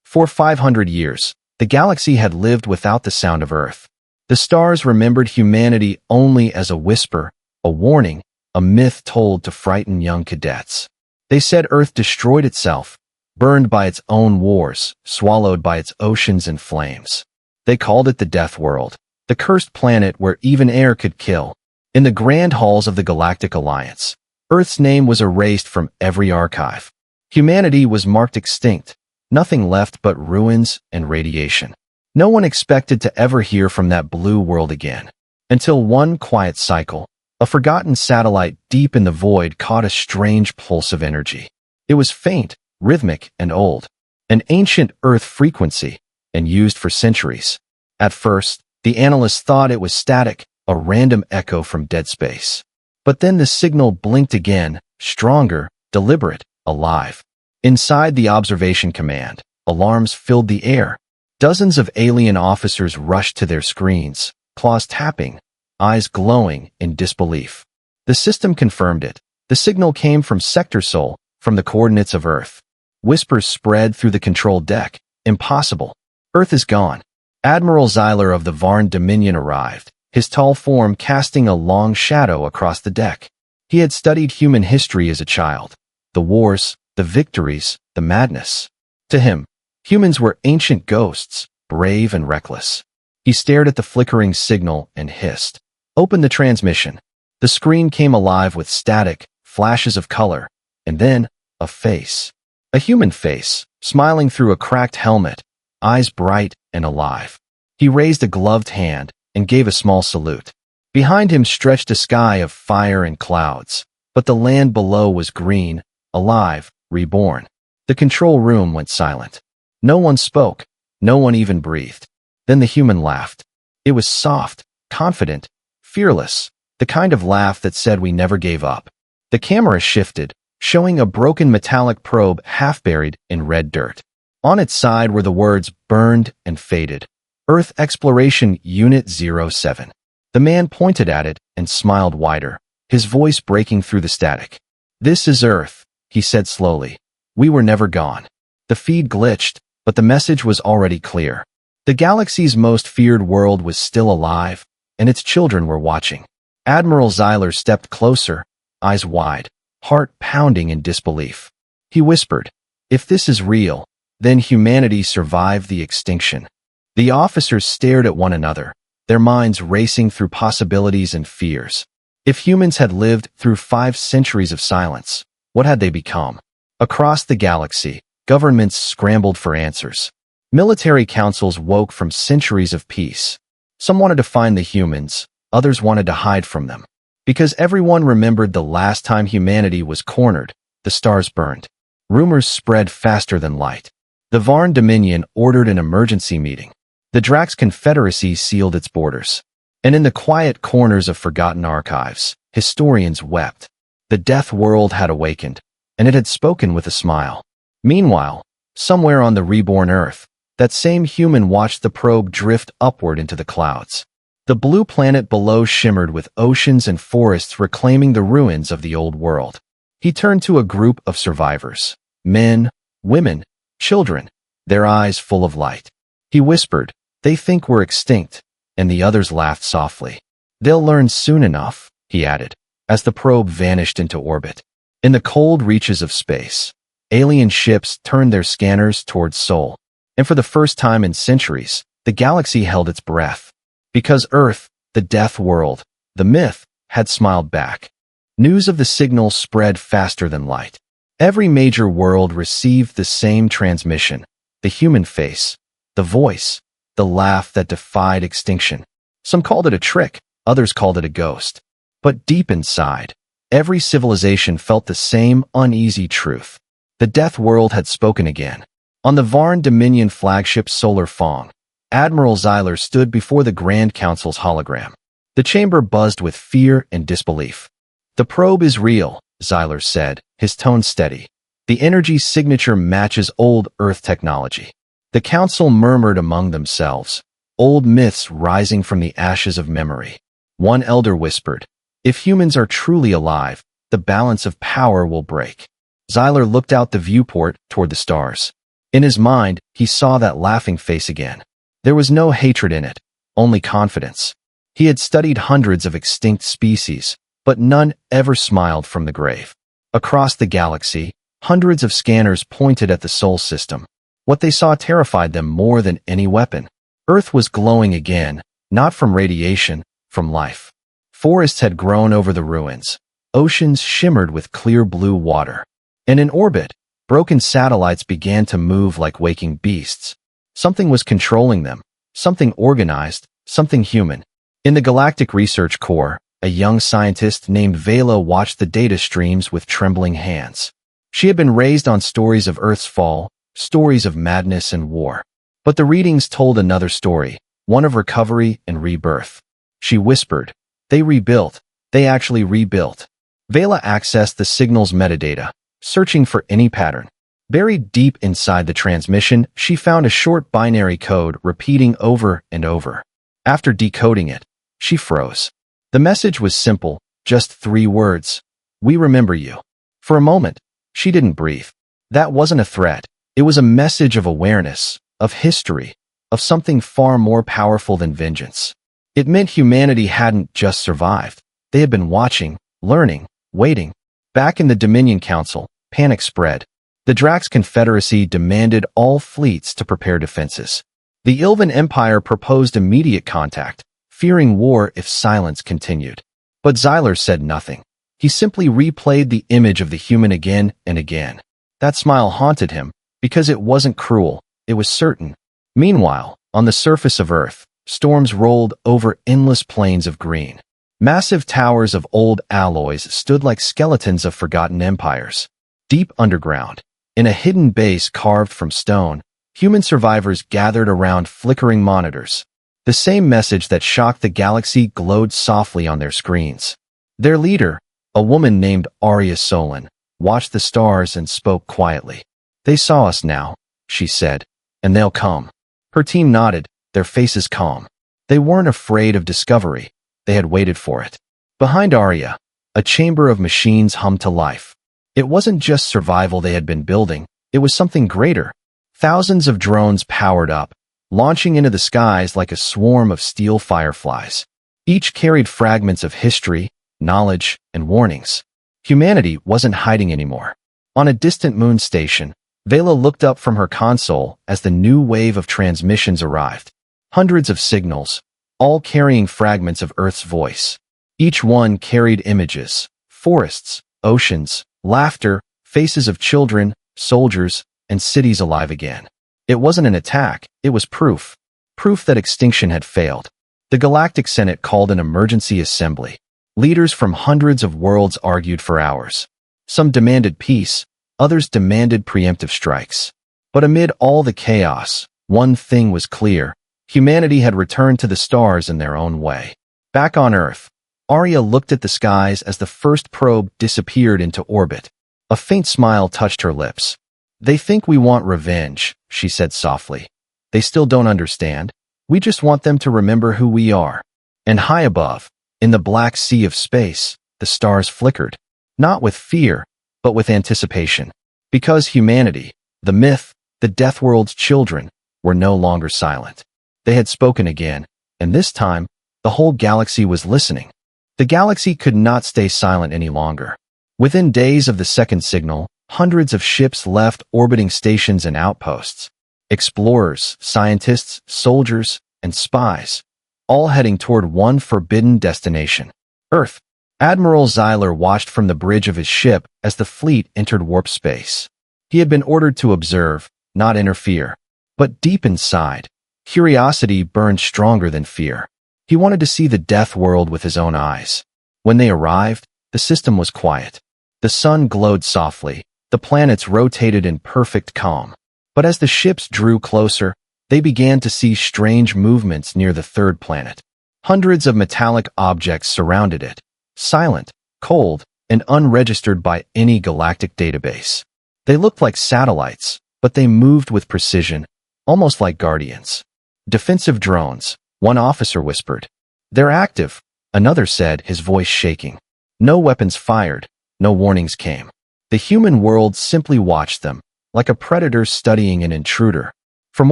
For 500 years, the galaxy had lived without the sound of Earth. The stars remembered humanity only as a whisper, a warning, a myth told to frighten young cadets. They said Earth destroyed itself, burned by its own wars, swallowed by its oceans and flames. They called it the Death World, the cursed planet where even air could kill. In the grand halls of the Galactic Alliance, Earth's name was erased from every archive. Humanity was marked extinct, nothing left but ruins and radiation. No one expected to ever hear from that blue world again. Until one quiet cycle, a forgotten satellite deep in the void caught a strange pulse of energy. It was faint, rhythmic, and old, an ancient Earth frequency, and used for centuries. At first, the analysts thought it was static, a random echo from dead space. But then the signal blinked again, stronger, deliberate, alive. Inside the observation command, alarms filled the air. Dozens of alien officers rushed to their screens, claws tapping, eyes glowing in disbelief. The system confirmed it. The signal came from Sector Sol, from the coordinates of Earth. Whispers spread through the control deck. Impossible. Earth is gone. Admiral Xyler of the Varn Dominion arrived, his tall form casting a long shadow across the deck. He had studied human history as a child. The wars, the victories, the madness. To him, humans were ancient ghosts, brave and reckless. He stared at the flickering signal and hissed. Open the transmission. The screen came alive with static, flashes of color, and then a face. A human face, smiling through a cracked helmet, eyes bright and alive. He raised a gloved hand and gave a small salute. Behind him stretched a sky of fire and clouds, but the land below was green, alive, reborn. The control room went silent. No one spoke. No one even breathed. Then the human laughed. It was soft, confident, fearless, the kind of laugh that said we never gave up. The camera shifted, showing a broken metallic probe half buried in red dirt. On its side were the words burned and faded. Earth Exploration Unit 07. The man pointed at it and smiled wider, his voice breaking through the static. This is Earth, he said slowly. We were never gone. The feed glitched, but the message was already clear. The galaxy's most feared world was still alive, and its children were watching. Admiral Xyler stepped closer, eyes wide, heart pounding in disbelief. He whispered, "If this is real, then humanity survived the extinction." The officers stared at one another, their minds racing through possibilities and fears. If humans had lived through 5 centuries of silence, what had they become? Across the galaxy, governments scrambled for answers. Military councils woke from centuries of peace. Some wanted to find the humans, others wanted to hide from them. Because everyone remembered the last time humanity was cornered, the stars burned. Rumors spread faster than light. The Varn Dominion ordered an emergency meeting. The Drax Confederacy sealed its borders. And in the quiet corners of forgotten archives, historians wept. The Death World had awakened, and it had spoken with a smile. Meanwhile, somewhere on the reborn Earth, that same human watched the probe drift upward into the clouds. The blue planet below shimmered with oceans and forests reclaiming the ruins of the old world. He turned to a group of survivors, men, women, children, their eyes full of light. He whispered, "They think we're extinct," and the others laughed softly. "They'll learn soon enough," he added, as the probe vanished into orbit. In the cold reaches of space, alien ships turned their scanners towards Sol, and for the first time in centuries, the galaxy held its breath. Because Earth, the Death World, the myth, had smiled back. News of the signal spread faster than light. Every major world received the same transmission, the human face, the voice, the laugh that defied extinction. Some called it a trick, others called it a ghost. But deep inside, every civilization felt the same uneasy truth. The Death World had spoken again. On the Varn Dominion flagship Solar Fong, Admiral Xyler stood before the Grand Council's hologram. The chamber buzzed with fear and disbelief. "The probe is real," Xyler said, his tone steady. "The energy signature matches old Earth technology." The council murmured among themselves, old myths rising from the ashes of memory. One elder whispered, "If humans are truly alive, the balance of power will break." Xyler looked out the viewport toward the stars. In his mind, he saw that laughing face again. There was no hatred in it, only confidence. He had studied hundreds of extinct species, but none ever smiled from the grave. Across the galaxy, hundreds of scanners pointed at the Sol system. What they saw terrified them more than any weapon. Earth was glowing again, not from radiation, from life. Forests had grown over the ruins. Oceans shimmered with clear blue water. And in orbit, broken satellites began to move like waking beasts. Something was controlling them, something organized, something human. In the Galactic Research Corps, a young scientist named Vela watched the data streams with trembling hands. She had been raised on stories of Earth's fall, stories of madness and war. But the readings told another story, one of recovery and rebirth. She whispered, "They rebuilt. They actually rebuilt." Vela accessed the signal's metadata, searching for any pattern. Buried deep inside the transmission, she found a short binary code repeating over and over. After decoding it, she froze. The message was simple, just 3 words. "We remember you." For a moment, she didn't breathe. That wasn't a threat. It was a message of awareness, of history, of something far more powerful than vengeance. It meant humanity hadn't just survived. They had been watching, learning, waiting. Back in the Dominion Council, panic spread. The Drax Confederacy demanded all fleets to prepare defenses. The Ilvan Empire proposed immediate contact, fearing war if silence continued. But Xyler said nothing. He simply replayed the image of the human again and again. That smile haunted him, because it wasn't cruel, it was certain. Meanwhile, on the surface of Earth, storms rolled over endless plains of green. Massive towers of old alloys stood like skeletons of forgotten empires. Deep underground, in a hidden base carved from stone, human survivors gathered around flickering monitors. The same message that shocked the galaxy glowed softly on their screens. Their leader, a woman named Arya Solon, watched the stars and spoke quietly. "They saw us now," she said, "and they'll come." Her team nodded, their faces calm. They weren't afraid of discovery. They had waited for it. Behind Arya, a chamber of machines hummed to life. It wasn't just survival they had been building, it was something greater. Thousands of drones powered up, launching into the skies like a swarm of steel fireflies. Each carried fragments of history, knowledge, and warnings. Humanity wasn't hiding anymore. On a distant moon station, Vela looked up from her console as the new wave of transmissions arrived. Hundreds of signals, all carrying fragments of Earth's voice. Each one carried images, forests, oceans, laughter, faces of children, soldiers, and cities alive again. It wasn't an attack, it was proof. Proof that extinction had failed. The Galactic Senate called an emergency assembly. Leaders from hundreds of worlds argued for hours. Some demanded peace, others demanded preemptive strikes. But amid all the chaos, one thing was clear. Humanity had returned to the stars in their own way. Back on Earth, Arya looked at the skies as the first probe disappeared into orbit. A faint smile touched her lips. "They think we want revenge," she said softly. "They still don't understand. We just want them to remember who we are." And high above, in the black sea of space, the stars flickered. Not with fear, but with anticipation. Because humanity, the myth, the Death World's children, were no longer silent. They had spoken again, and this time, the whole galaxy was listening. The galaxy could not stay silent any longer. Within days of the second signal, hundreds of ships left orbiting stations and outposts. Explorers, scientists, soldiers, and spies, all heading toward one forbidden destination: Earth. Admiral Xyler watched from the bridge of his ship as the fleet entered warp space. He had been ordered to observe, not interfere. But deep inside, curiosity burned stronger than fear. He wanted to see the Death World with his own eyes. When they arrived, the system was quiet. The sun glowed softly, the planets rotated in perfect calm. But as the ships drew closer, they began to see strange movements near the third planet. Hundreds of metallic objects surrounded it, silent, cold, and unregistered by any galactic database. They looked like satellites, but they moved with precision, almost like guardians. "Defensive drones," one officer whispered. "They're active," another said, his voice shaking. No weapons fired, no warnings came. The human world simply watched them, like a predator studying an intruder. From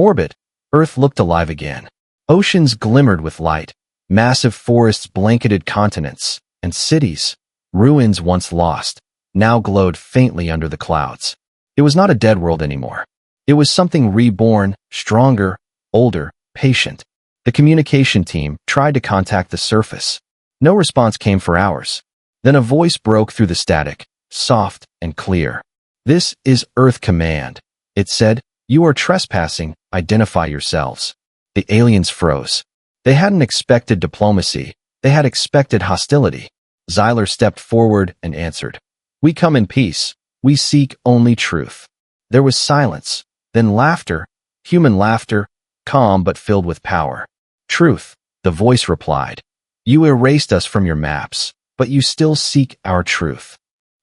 orbit, Earth looked alive again. Oceans glimmered with light, massive forests blanketed continents, and cities, ruins once lost, now glowed faintly under the clouds. It was not a dead world anymore. It was something reborn, stronger, older, patient. The communication team tried to contact the surface. No response came for hours. Then a voice broke through the static, soft and clear. "This is Earth Command," it said. "You are trespassing. Identify yourselves." The aliens froze. They hadn't expected diplomacy. They had expected hostility. Xyler stepped forward and answered. "We come in peace. We seek only truth." There was silence, then laughter, human laughter, calm but filled with power. "Truth," the voice replied. "You erased us from your maps, but you still seek our truth."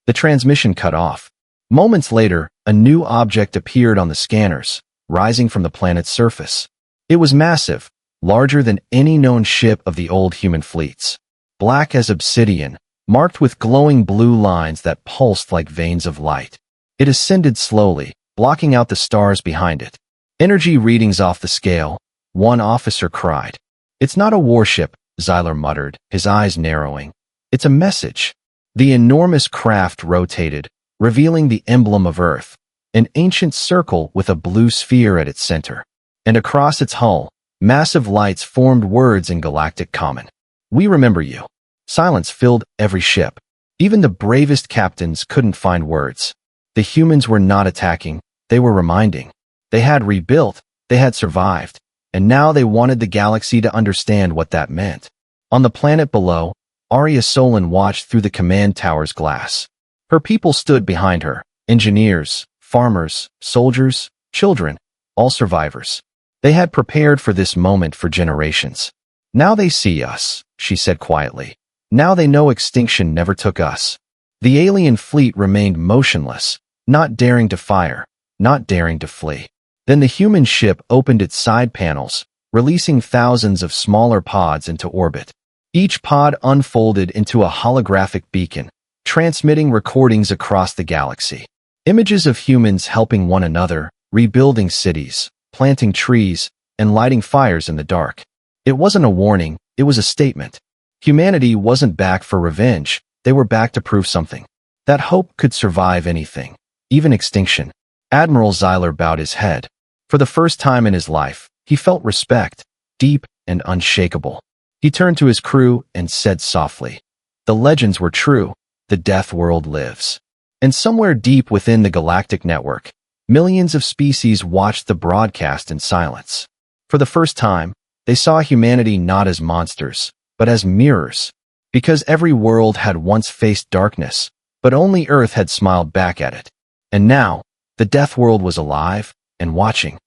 The transmission cut off. Moments later, a new object appeared on the scanners, rising from the planet's surface. It was massive, larger than any known ship of the old human fleets. Black as obsidian, marked with glowing blue lines that pulsed like veins of light. It ascended slowly, blocking out the stars behind it. "Energy readings off the scale," one officer cried. "It's not a warship," Xyler muttered, his eyes narrowing. "It's a message." The enormous craft rotated, revealing the emblem of Earth, an ancient circle with a blue sphere at its center. And across its hull, massive lights formed words in Galactic common. "We remember you." Silence filled every ship. Even the bravest captains couldn't find words. The humans were not attacking, they were reminding. They had rebuilt, they had survived, and now they wanted the galaxy to understand what that meant. On the planet below, Arya Solon watched through the command tower's glass. Her people stood behind her, engineers, farmers, soldiers, children, all survivors. They had prepared for this moment for generations. "Now they see us," she said quietly. "Now they know extinction never took us." The alien fleet remained motionless, not daring to fire, not daring to flee. Then the human ship opened its side panels, releasing thousands of smaller pods into orbit. Each pod unfolded into a holographic beacon, transmitting recordings across the galaxy. Images of humans helping one another, rebuilding cities, planting trees, and lighting fires in the dark. It wasn't a warning, it was a statement. Humanity wasn't back for revenge, they were back to prove something. That hope could survive anything, even extinction. Admiral Xyler bowed his head. For the first time in his life, he felt respect, deep and unshakable. He turned to his crew and said softly, "The legends were true, the death world lives." And somewhere deep within the galactic network, millions of species watched the broadcast in silence. For the first time, they saw humanity not as monsters, but as mirrors. Because every world had once faced darkness, but only Earth had smiled back at it. And now, the death world was alive and watching.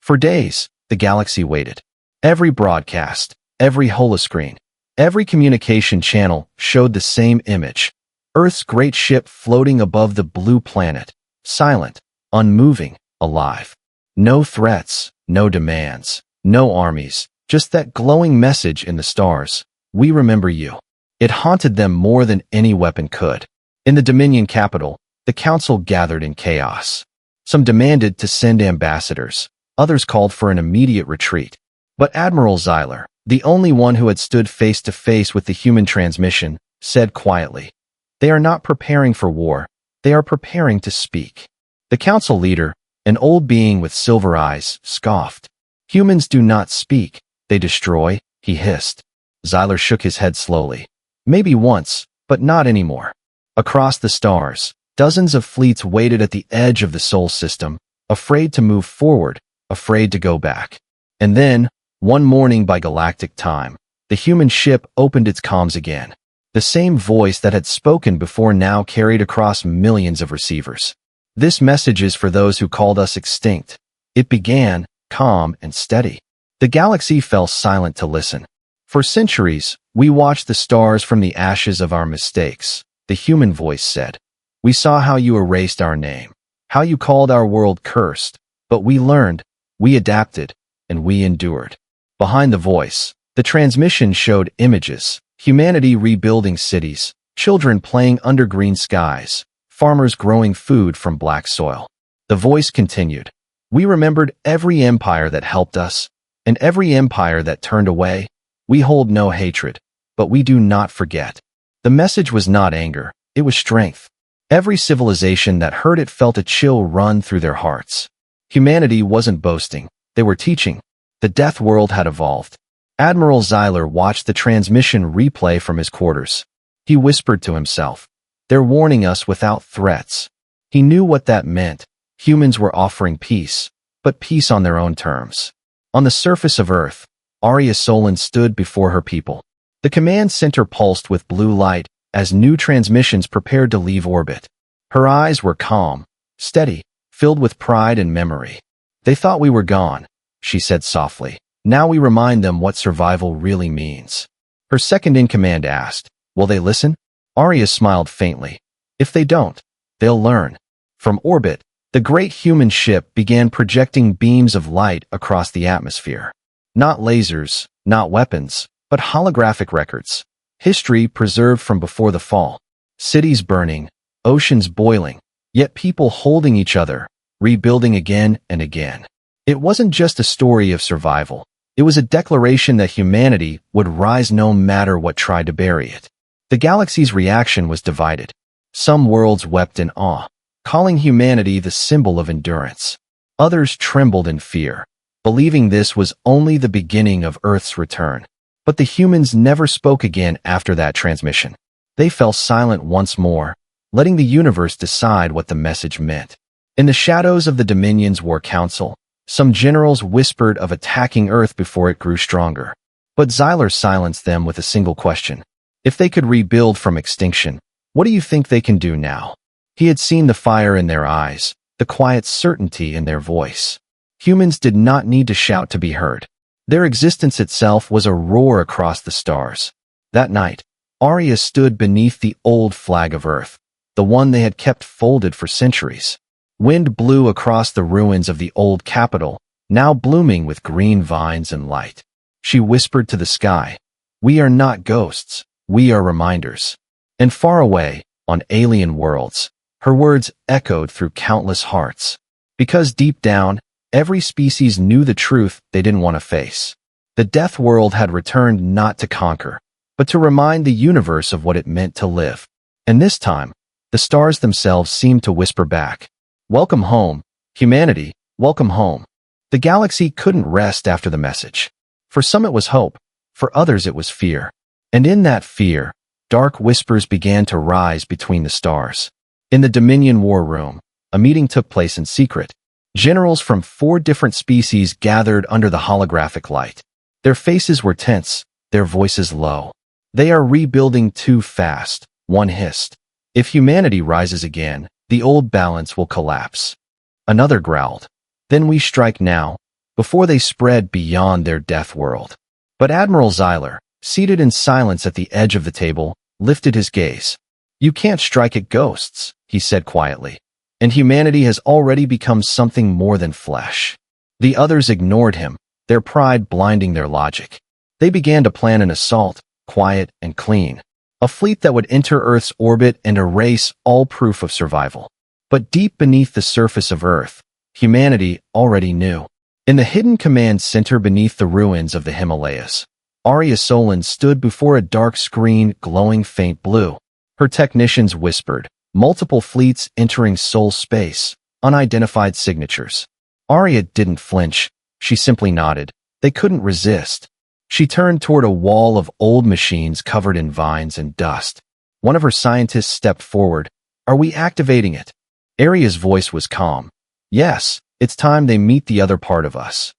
For days, the galaxy waited. Every broadcast, every holoscreen, every communication channel showed the same image. Earth's great ship floating above the blue planet, silent, unmoving, alive. No threats, no demands, no armies, just that glowing message in the stars. "We remember you." It haunted them more than any weapon could. In the Dominion capital, the council gathered in chaos. Some demanded to send ambassadors, others called for an immediate retreat. But Admiral Xyler, the only one who had stood face to face with the human transmission, said quietly, "They are not preparing for war, they are preparing to speak." The council leader, an old being with silver eyes, scoffed. "Humans do not speak, they destroy," he hissed. Xyler shook his head slowly. "Maybe once, but not anymore." Across the stars, dozens of fleets waited at the edge of the Sol system, afraid to move forward, afraid to go back. And then, one morning by galactic time, the human ship opened its comms again. The same voice that had spoken before now carried across millions of receivers. "This message is for those who called us extinct." It began, calm and steady. The galaxy fell silent to listen. "For centuries, we watched the stars from the ashes of our mistakes," the human voice said. "We saw how you erased our name, how you called our world cursed, but we learned, we adapted, and we endured." Behind the voice, the transmission showed images, humanity rebuilding cities, children playing under green skies, farmers growing food from black soil. The voice continued. We remembered every empire that helped us, and every empire that turned away. We hold no hatred, but we do not forget. The message was not anger, it was strength. Every civilization that heard it felt a chill run through their hearts. Humanity wasn't boasting, they were teaching. The death world had evolved. Admiral Zyler watched the transmission replay from his quarters. He whispered to himself, "They're warning us without threats." He knew what that meant. Humans were offering peace, but peace on their own terms. On the surface of Earth, Arya Solon stood before her people. The command center pulsed with blue light as new transmissions prepared to leave orbit. Her eyes were calm, steady, filled with pride and memory. "They thought we were gone," she said softly. "Now we remind them what survival really means." Her second-in-command asked, "Will they listen?" Arya smiled faintly. "If they don't, they'll learn." From orbit, the great human ship began projecting beams of light across the atmosphere. Not lasers, not weapons, but holographic records. History preserved from before the fall. Cities burning, oceans boiling, yet people holding each other, rebuilding again and again. It wasn't just a story of survival. It was a declaration that humanity would rise no matter what tried to bury it. The galaxy's reaction was divided. Some worlds wept in awe, calling humanity the symbol of endurance. Others trembled in fear, believing this was only the beginning of Earth's return. But the humans never spoke again after that transmission. They fell silent once more, letting the universe decide what the message meant. In the shadows of the Dominion's War Council, some generals whispered of attacking Earth before it grew stronger. But Zyler silenced them with a single question. If they could rebuild from extinction, what do you think they can do now? He had seen the fire in their eyes, the quiet certainty in their voice. Humans did not need to shout to be heard. Their existence itself was a roar across the stars. That night, Arya stood beneath the old flag of Earth, the one they had kept folded for centuries. Wind blew across the ruins of the old capital, now blooming with green vines and light. She whispered to the sky, "We are not ghosts, we are reminders." And far away, on alien worlds, her words echoed through countless hearts. Because deep down, every species knew the truth they didn't want to face. The death world had returned not to conquer, but to remind the universe of what it meant to live. And this time, the stars themselves seemed to whisper back, "Welcome home, humanity, welcome home." The galaxy couldn't rest after the message. For some it was hope, for others it was fear. And in that fear, dark whispers began to rise between the stars. In the Dominion War Room, a meeting took place in secret. Generals from 4 different species gathered under the holographic light. Their faces were tense, their voices low. "They are rebuilding too fast," one hissed. "If humanity rises again, the old balance will collapse." Another growled. "Then we strike now, before they spread beyond their death world." But Admiral Zyler, seated in silence at the edge of the table, lifted his gaze. "You can't strike at ghosts," he said quietly. "And humanity has already become something more than flesh." The others ignored him, their pride blinding their logic. They began to plan an assault, quiet and clean. A fleet that would enter Earth's orbit and erase all proof of survival. But deep beneath the surface of Earth, humanity already knew. In the hidden command center beneath the ruins of the Himalayas, Arya Solon stood before a dark screen glowing faint blue. Her technicians whispered, multiple fleets entering Sol space, unidentified signatures. Arya didn't flinch. She simply nodded. They couldn't resist. She turned toward a wall of old machines covered in vines and dust. One of her scientists stepped forward. "Are we activating it?" Arya's voice was calm. "Yes, it's time they meet the other part of us."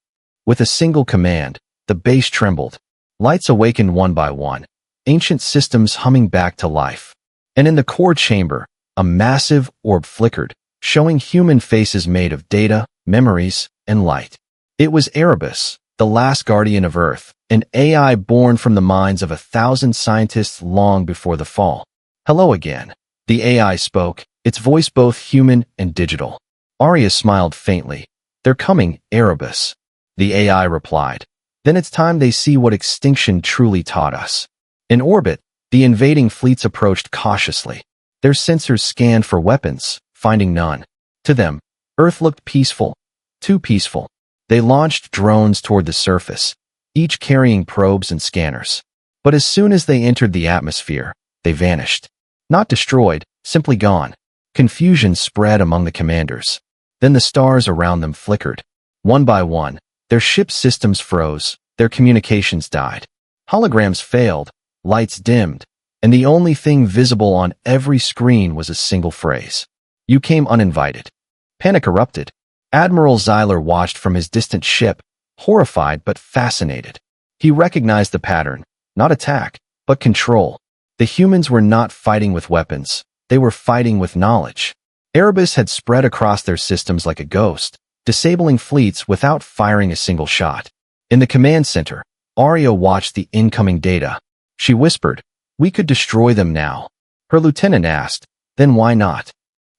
With a single command, the base trembled. Lights awakened one by one, ancient systems humming back to life. And in the core chamber, a massive orb flickered, showing human faces made of data, memories, and light. It was Erebus, the last guardian of Earth, an AI born from the minds of 1,000 scientists long before the fall. "Hello again." The AI spoke, its voice both human and digital. Arya smiled faintly. "They're coming, Erebus." The AI replied. "Then it's time they see what extinction truly taught us." In orbit, the invading fleets approached cautiously. Their sensors scanned for weapons, finding none. To them, Earth looked peaceful, too peaceful. They launched drones toward the surface, each carrying probes and scanners. But as soon as they entered the atmosphere, they vanished. Not destroyed, simply gone. Confusion spread among the commanders. Then the stars around them flickered. One by one, their ship systems froze, their communications died. Holograms failed, lights dimmed, and the only thing visible on every screen was a single phrase. You came uninvited. Panic erupted. Admiral Zyler watched from his distant ship, horrified but fascinated. He recognized the pattern, not attack, but control. The humans were not fighting with weapons, they were fighting with knowledge. Erebus had spread across their systems like a ghost, disabling fleets without firing a single shot. In the command center, Arya watched the incoming data. She whispered, "We could destroy them now." Her lieutenant asked, "Then why not?"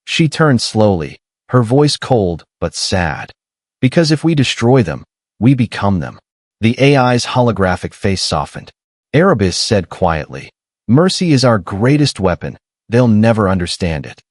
She turned slowly, her voice cold but sad. "Because if we destroy them, we become them." The AI's holographic face softened. Erebus said quietly, "Mercy is our greatest weapon. They'll never understand it."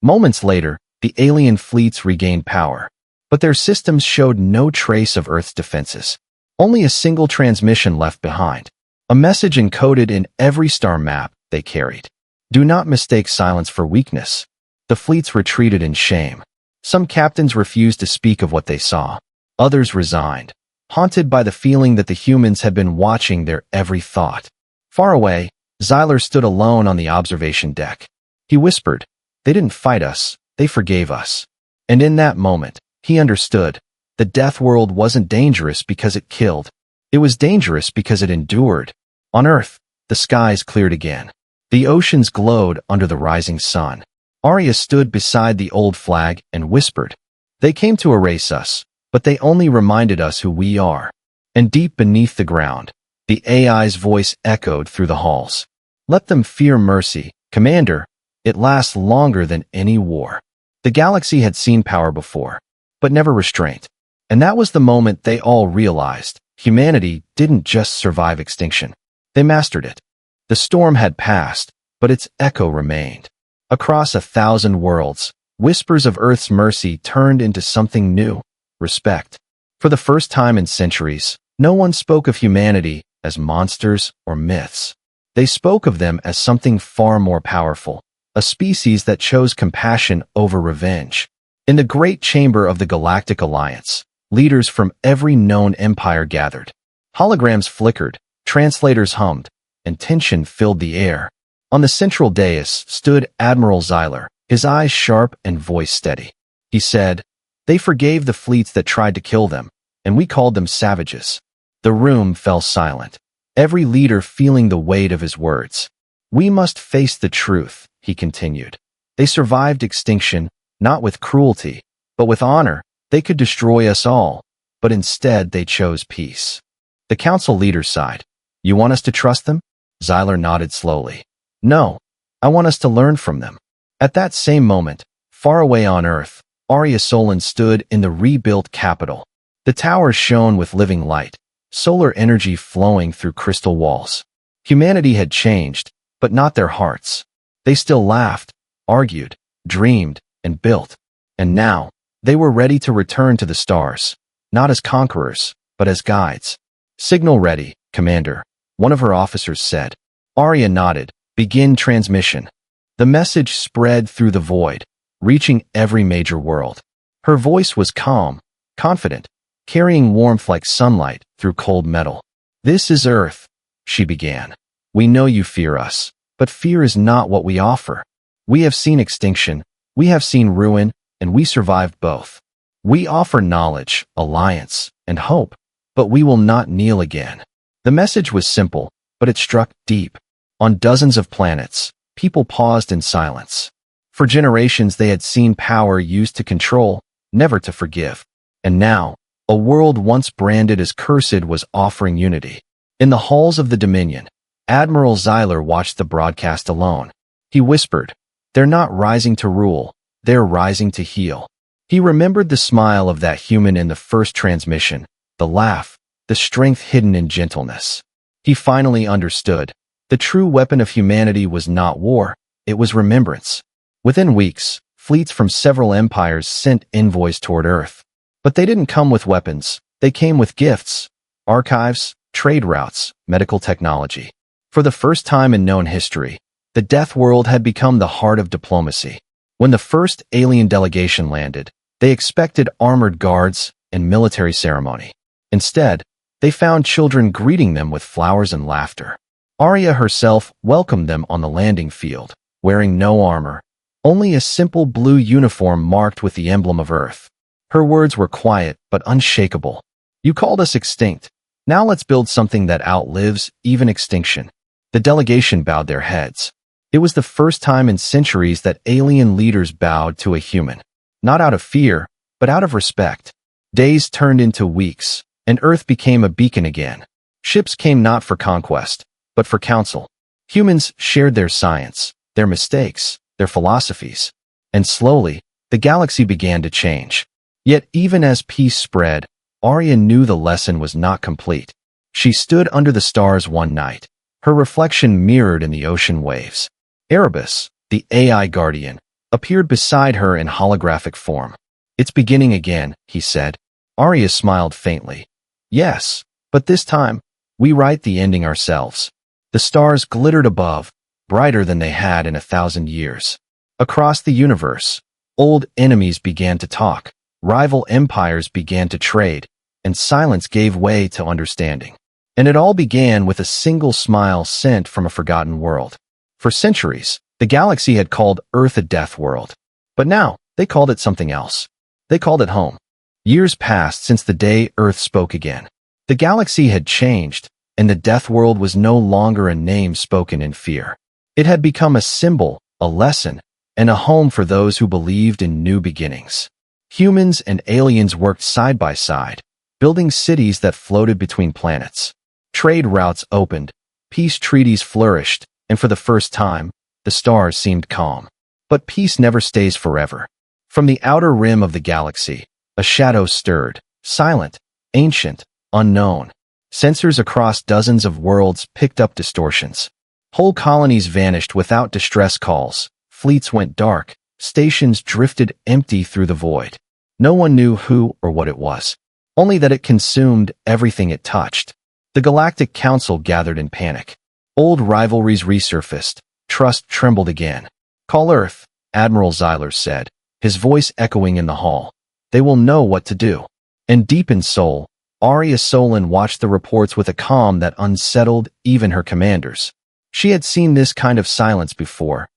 Moments later, the alien fleets regained power. But their systems showed no trace of Earth's defenses. Only a single transmission left behind. A message encoded in every star map they carried. Do not mistake silence for weakness. The fleets retreated in shame. Some captains refused to speak of what they saw. Others resigned, haunted by the feeling that the humans had been watching their every thought. Far away, Zyler stood alone on the observation deck. He whispered, "They didn't fight us, they forgave us." And in that moment, he understood. The death world wasn't dangerous because it killed. It was dangerous because it endured. On Earth, the skies cleared again. The oceans glowed under the rising sun. Arya stood beside the old flag and whispered, "They came to erase us, but they only reminded us who we are." And deep beneath the ground, the AI's voice echoed through the halls. "Let them fear mercy, Commander. It lasts longer than any war." The galaxy had seen power before, but never restraint. And that was the moment they all realized humanity didn't just survive extinction. They mastered it. The storm had passed, but its echo remained. Across 1,000 worlds, whispers of Earth's mercy turned into something new: respect. For the first time in centuries, no one spoke of humanity as monsters or myths. They spoke of them as something far more powerful, a species that chose compassion over revenge. In the great chamber of the Galactic Alliance, leaders from every known empire gathered. Holograms flickered, translators hummed, and tension filled the air. On the central dais stood Admiral Zyler, his eyes sharp and voice steady. He said, "They forgave the fleets that tried to kill them, and we called them savages." The room fell silent, every leader feeling the weight of his words. "We must face the truth," he continued. "They survived extinction, not with cruelty, but with honor. They could destroy us all, but instead they chose peace." The council leaders sighed. "You want us to trust them?" Zyler nodded slowly. "No, I want us to learn from them." At that same moment, far away on Earth, Arya Solon stood in the rebuilt capital. The towers shone with living light, solar energy flowing through crystal walls. Humanity had changed, but not their hearts. They still laughed, argued, dreamed, and built. And now, they were ready to return to the stars, not as conquerors, but as guides. "Signal ready, Commander," one of her officers said. Arya nodded. "Begin transmission." The message spread through the void, reaching every major world. Her voice was calm, confident, carrying warmth like sunlight through cold metal. "This is Earth," she began. "We know you fear us, but fear is not what we offer. We have seen extinction, we have seen ruin, and we survived both. We offer knowledge, alliance, and hope, but we will not kneel again." The message was simple, but it struck deep. On dozens of planets, people paused in silence. For generations they had seen power used to control, never to forgive. And now, a world once branded as cursed was offering unity. In the halls of the Dominion, Admiral Zyler watched the broadcast alone. He whispered, "They're not rising to rule, they're rising to heal." He remembered the smile of that human in the first transmission, the laugh, the strength hidden in gentleness. He finally understood. The true weapon of humanity was not war, it was remembrance. Within weeks, fleets from several empires sent envoys toward Earth. But they didn't come with weapons. They came with gifts, archives, trade routes, medical technology. For the first time in known history, the Death World had become the heart of diplomacy. When the first alien delegation landed, they expected armored guards and military ceremony. Instead, they found children greeting them with flowers and laughter. Arya herself welcomed them on the landing field, wearing no armor, only a simple blue uniform marked with the emblem of Earth. Her words were quiet but unshakable. "You called us extinct. Now let's build something that outlives even extinction." The delegation bowed their heads. It was the first time in centuries that alien leaders bowed to a human. Not out of fear, but out of respect. Days turned into weeks, and Earth became a beacon again. Ships came not for conquest, but for counsel. Humans shared their science, their mistakes, their philosophies. And slowly, the galaxy began to change. Yet even as peace spread, Arya knew the lesson was not complete. She stood under the stars one night, her reflection mirrored in the ocean waves. Erebus, the AI guardian, appeared beside her in holographic form. "It's beginning again," he said. Arya smiled faintly. "Yes, but this time, we write the ending ourselves." The stars glittered above, brighter than they had in 1,000 years. Across the universe, old enemies began to talk, rival empires began to trade, and silence gave way to understanding. And it all began with a single smile sent from a forgotten world. For centuries, the galaxy had called Earth a death world. But now, they called it something else. They called it home. Years passed since the day Earth spoke again. The galaxy had changed, and the death world was no longer a name spoken in fear. It had become a symbol, a lesson, and a home for those who believed in new beginnings. Humans and aliens worked side by side, building cities that floated between planets. Trade routes opened, peace treaties flourished, and for the first time, the stars seemed calm. But peace never stays forever. From the outer rim of the galaxy, a shadow stirred, silent, ancient, unknown. Sensors across dozens of worlds picked up distortions. Whole colonies vanished without distress calls, fleets went dark, stations drifted empty through the void. No one knew who or what it was, only that it consumed everything it touched. The Galactic Council gathered in panic. Old rivalries resurfaced, trust trembled again. "Call Earth," Admiral Zyler said, his voice echoing in the hall. "They will know what to do." And deep in soul, Arya Solon watched the reports with a calm that unsettled even her commanders. She had seen this kind of silence before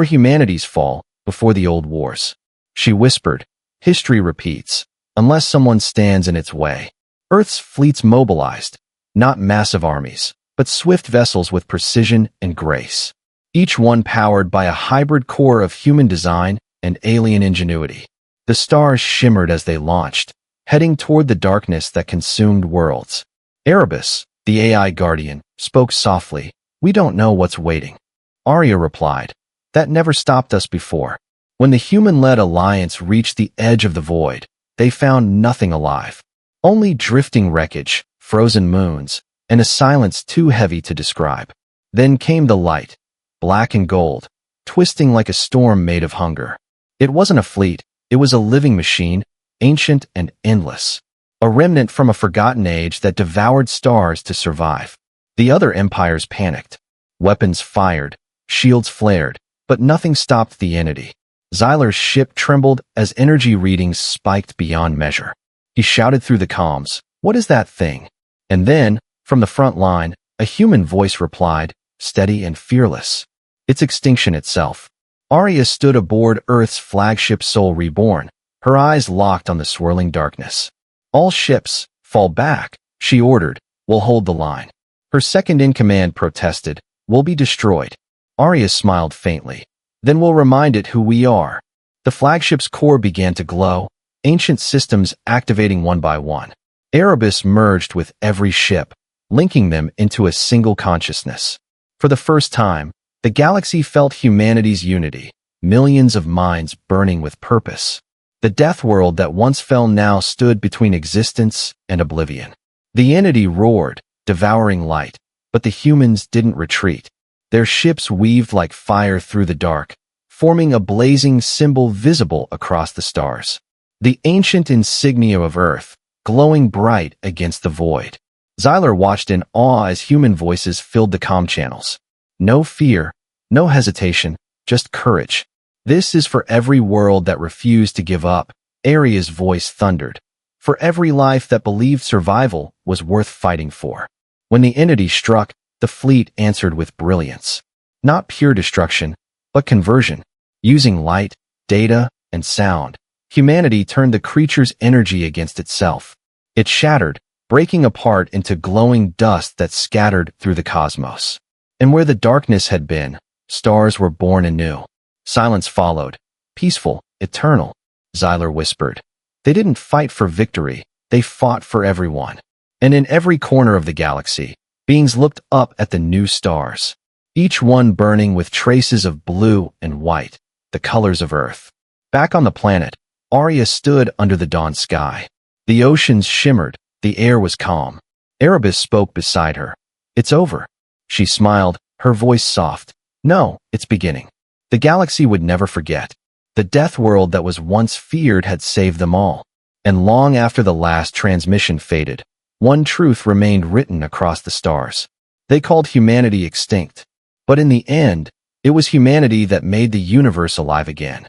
humanity's fall, before the old wars. She whispered, "History repeats, unless someone stands in its way." Earth's fleets mobilized, not massive armies, but swift vessels with precision and grace. Each one powered by a hybrid core of human design and alien ingenuity. The stars shimmered as they launched, heading toward the darkness that consumed worlds. Erebus, the AI guardian, spoke softly, "We don't know what's waiting." Arya replied, "That never stopped us before." When the human-led alliance reached the edge of the void, they found nothing alive. Only drifting wreckage, frozen moons, and a silence too heavy to describe. Then came the light, black and gold, twisting like a storm made of hunger. It wasn't a fleet, it was a living machine, ancient and endless. A remnant from a forgotten age that devoured stars to survive. The other empires panicked. Weapons fired, shields flared, but nothing stopped the entity. Zyler's ship trembled as energy readings spiked beyond measure. He shouted through the comms, "What is that thing?" And then, from the front line, a human voice replied, steady and fearless, "It's extinction itself." Arya stood aboard Earth's flagship Soul Reborn, her eyes locked on the swirling darkness. "All ships, fall back," she ordered, "We'll hold the line." Her second-in-command protested, "We'll be destroyed." Arya smiled faintly. "Then we'll remind it who we are." The flagship's core began to glow, ancient systems activating one by one. Erebus merged with every ship, linking them into a single consciousness. For the first time, the galaxy felt humanity's unity, millions of minds burning with purpose. The death world that once fell now stood between existence and oblivion. The entity roared, devouring light, but the humans didn't retreat. Their ships weaved like fire through the dark, forming a blazing symbol visible across the stars. The ancient insignia of Earth, glowing bright against the void. Xyler watched in awe as human voices filled the comm channels. No fear, no hesitation, just courage. This is for every world that refused to give up, Aria's voice thundered. For every life that believed survival was worth fighting for. When the entity struck, the fleet answered with brilliance. Not pure destruction, but conversion. Using light, data, and sound, humanity turned the creature's energy against itself. It shattered, breaking apart into glowing dust that scattered through the cosmos. And where the darkness had been, stars were born anew. Silence followed. Peaceful, eternal, Xyler whispered. They didn't fight for victory, they fought for everyone. And in every corner of the galaxy, beings looked up at the new stars, each one burning with traces of blue and white, the colors of Earth. Back on the planet, Aria stood under the dawn sky. The oceans shimmered, the air was calm. Erebus spoke beside her. It's over. She smiled, her voice soft. No, it's beginning. The galaxy would never forget. The death world that was once feared had saved them all. And long after the last transmission faded, one truth remained written across the stars. They called humanity extinct. But in the end, it was humanity that made the universe alive again.